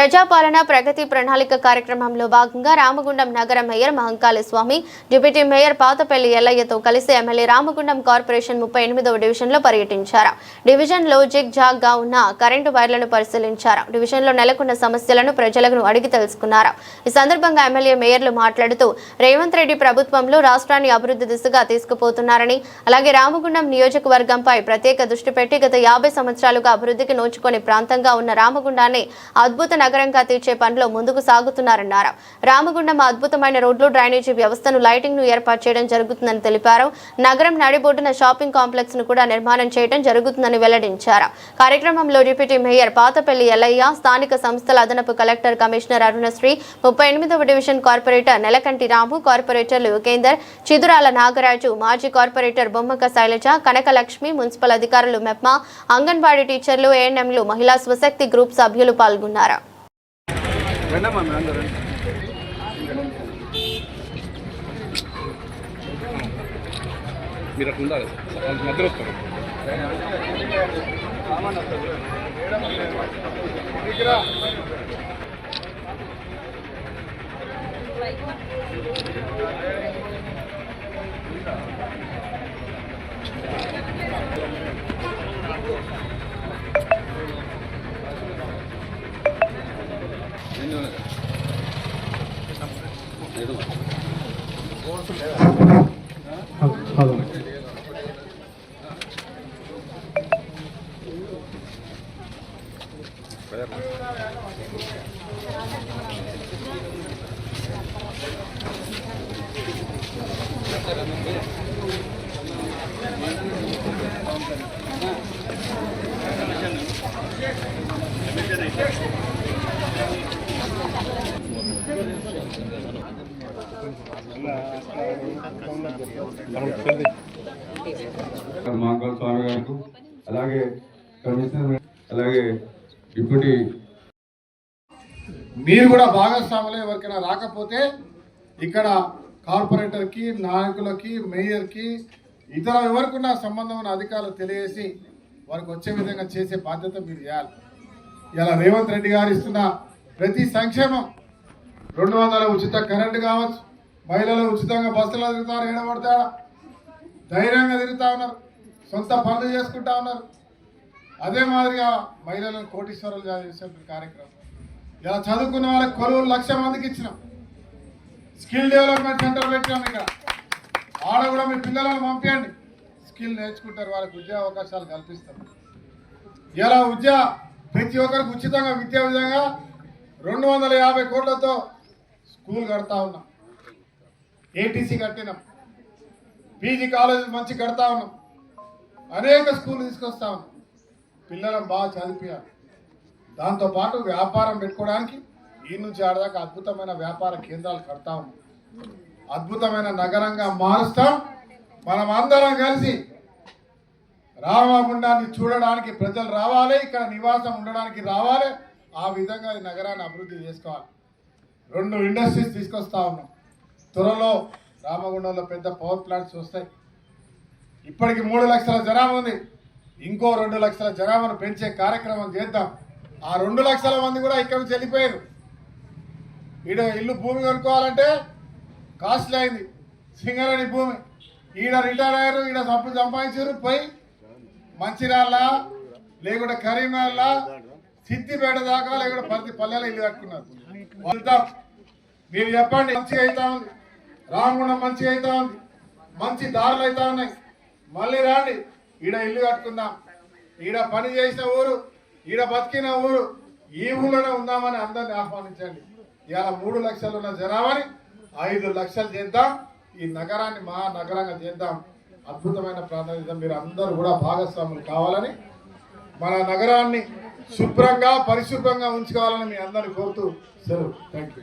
ప్రజాపాలన ప్రగతి ప్రణాళిక కార్యక్రమంలో భాగంగా రామగుండం నగర మేయర్ మహంకాళి స్వామి, డిప్యూటీ మేయర్ పాతపల్లి ఎల్లయ్యతో కలిసి ఎమ్మెల్యే రామగుండం కార్పొరేషన్ 38వ డివిజన్లో పర్యటించారు. డివిజన్లో జిగ్ జాగ్ గా ఉన్న కరెంటు వైర్లను పరిశీలించారు. డివిజన్లో నెలకొన్న సమస్యలను ప్రజలను అడిగి తెలుసుకున్నారు. ఈ సందర్భంగా ఎమ్మెల్యే మేయర్లు మాట్లాడుతూ రేవంత్ రెడ్డి ప్రభుత్వంలో రాష్ట్రాన్ని అభివృద్ధి దిశగా తీసుకుపోతున్నారని, అలాగే రామగుండం నియోజకవర్గంపై ప్రత్యేక దృష్టి పెట్టి గత 50 సంవత్సరాలుగా అభివృద్ధికి నోచుకొని ప్రాంతంగా ఉన్న రామగుండాన్ని అద్భుత నగరంగా తీర్చే పనిలో ముందుకు సాగుతున్నారన్నారు. రామగుండం అద్భుతమైన రోడ్లు, డ్రైనేజీ వ్యవస్థను, లైటింగ్ ను ఏర్పాటు చేయడం జరుగుతుందని తెలిపారు. నగరం నడిబొడ్డున షాపింగ్ కాంప్లెక్స్ ను కూడా నిర్మాణం చేయడం జరుగుతుందని వెల్లడించారు. కార్యక్రమంలో డిప్యూటీ మేయర్ పాతపల్లి ఎల్లయ్య, స్థానిక సంస్థల అదనపు కలెక్టర్ కమిషనర్ అరుణశ్రీ, 38వ డివిజన్ కార్పొరేటర్ నెలకంటి రాము, కార్పొరేటర్లు యుగేందర్, చిదురాల నాగరాజు, మాజీ కార్పొరేటర్ బొమ్మక శైలజ, కనకలక్ష్మి, మున్సిపల్ అధికారులు మెప్మా, అంగన్వాడీ టీచర్లు, ఏఎన్ఎంలు, మహిళా స్వశక్తి గ్రూప్ సభ్యులు పాల్గొన్నారు. మంగళ స్వామి గారికి, అలాగే కమిషనర్, అలాగే డిప్యూటీ, మీరు కూడా భాగస్వాములు. ఎవరికైనా రాకపోతే ఇక్కడ కార్పొరేటర్కి, నాయకులకి, మేయర్కి, ఇతర ఎవరికున్న సంబంధం ఉన్న అధికారులు తెలియజేసి వారికి వచ్చే విధంగా చేసే బాధ్యత మీరు చేయాలి. ఇలా రేవంత్ రెడ్డి గారు ఇస్తున్న ప్రతి సంక్షేమం, 200 ఉచిత కరెంటు కావచ్చు, మహిళలు ఉచితంగా బస్సులో తిరుగుతారు, ఏడబడతాడా ధైర్యంగా తిరుగుతూ ఉన్నారు, సొంత పనులు చేసుకుంటా ఉన్నారు. అదే మాదిరిగా మహిళలను కోటీశ్వరులు చేసే కార్యక్రమం. ఇలా చదువుకున్న వాళ్ళకి కొలువులు 1,00,000 మందికి ఇచ్చినాం. స్కిల్ డెవలప్మెంట్ సెంటర్ పెట్టాం. ఇక్కడ ఆడ కూడా మీ పిల్లలను పంపించండి, స్కిల్ నేర్చుకుంటారు, వాళ్ళకి ఉద్యోగ అవకాశాలు కల్పిస్తాం. ఇలా ప్రతి ఒక్కరికి ఉచితంగా విద్యా విధంగా 250 కోట్లతో స్కూల్ కడతా ఉన్నాం. ఏటీసీ కట్టినాం, పీజీ కాలేజీ మంచి కడతా ఉన్నాం, అనేక స్కూళ్ళు తీసుకొస్తా ఉన్నాం. పిల్లలను బాగా చదివించాలి. దాంతోపాటు వ్యాపారం పెట్టుకోవడానికి ఈ నుంచి ఆడదాకా అద్భుతమైన వ్యాపార కేంద్రాలు కడతా ఉన్నాం. అద్భుతమైన నగరంగా మారుస్తాం. మనం అందరం కలిసి రామగుండాన్ని చూడడానికి ప్రజలు రావాలి, ఇక్కడ నివాసం ఉండడానికి రావాలి. ఆ విధంగా ఈ నగరాన్ని అభివృద్ధి చేసుకోవాలి. 2 ఇండస్ట్రీస్ తీసుకొస్తా ఉన్నాం. త్వరలో రామగుండంలో పెద్ద పవర్ ప్లాంట్స్ వస్తాయి. ఇప్పటికి 3 లక్షల జనాభా ఉంది. ఇంకో 2 లక్షల జనాభాను పెంచే కార్యక్రమం చేద్దాం. ఆ 2 లక్షల మంది కూడా ఇక్కడి నుంచి వెళ్ళిపోయారు. ఈడ ఇల్లు భూమి కొనుక్కోవాలంటే కాస్ట్లీ అయింది. సింగరేణి భూమి ఈడ రిటైర్ అయ్యారు, ఈడ సంపాదించారు. పోయి మంచిర్యాల, లేకుంటే కరీంనగర్ల, సిద్దిపేట దాకా, లేకుంటే ప్రతి పల్లెలో ఇల్లు కట్టుకున్నారు. వెళ్తాం. మీరు చెప్పండి, మంచిగా అవుతా ఉంది, రామగుండం మంచిగా అవుతా ఉంది, మంచి దారులు అవుతా ఉన్నాయి. మళ్ళీ రాండి, ఈడ ఇల్లు కట్టుకుందాం. ఈడ పని చేసిన ఊరు, ఈడ బతికిన ఊరు, ఈ ఊళ్ళోనే ఉందామని అందరిని ఆహ్వానించండి. ఇవాళ 3 లక్షలు ఉన్న జనాభాని 5 లక్షలు చేద్దాం. ఈ నగరాన్ని మహానగరంగా చేద్దాం. అద్భుతమైన ప్రాధాన్యత. మీరు అందరూ కూడా భాగస్వాములు కావాలని, మన నగరాన్ని శుభ్రంగా పరిశుభ్రంగా ఉంచుకోవాలని మీ అందరిని కోరుతూ సెలవు. Thank you.